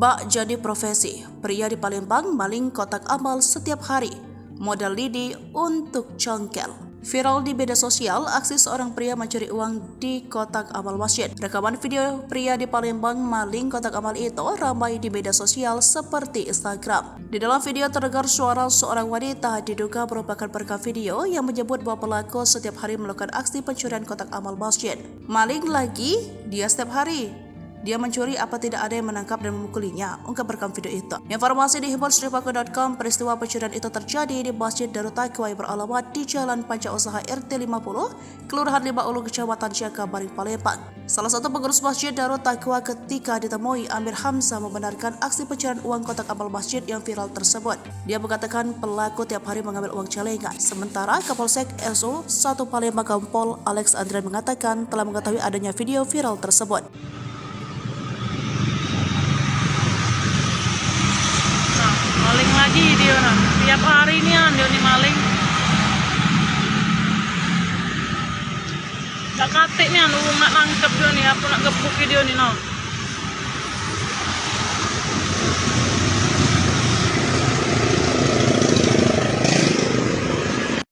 Bak jadi profesi, pria di Palembang maling kotak amal setiap hari, modal lidi untuk congkel. Viral di media sosial, aksi seorang pria mencuri uang di kotak amal masjid. Rekaman video pria di Palembang maling kotak amal itu ramai di media sosial seperti Instagram. Di dalam video terdengar suara seorang wanita diduga merupakan perekam video yang menyebut bahwa pelaku setiap hari melakukan aksi pencurian kotak amal masjid. Maling lagi, dia setiap hari. Dia mencuri apa tidak ada yang menangkap dan memukulinya, ungkap perekam video itu. Informasi di himbon-paku.com, peristiwa pencurian itu terjadi di Masjid Darut Taqwa yang beralamat di Jalan Panca Usaha RT 50, Kelurahan Lima Ulu, Kecamatan Jakabaring, Palembang. Salah satu pengurus Masjid Darut Taqwa ketika ditemui Amir Hamzah membenarkan aksi pencurian uang kotak amal masjid yang viral tersebut. Dia mengatakan pelaku tiap hari mengambil uang celengan. Sementara Kapolsek SO 1 Palembang Kompol Alex Andrian mengatakan telah mengetahui adanya video viral tersebut. Maling lagi dia nah. Tiap hari nih dia nih maling. Gak katik nih anu nak nangkep dia nih, aku nak gebuk dia nih no.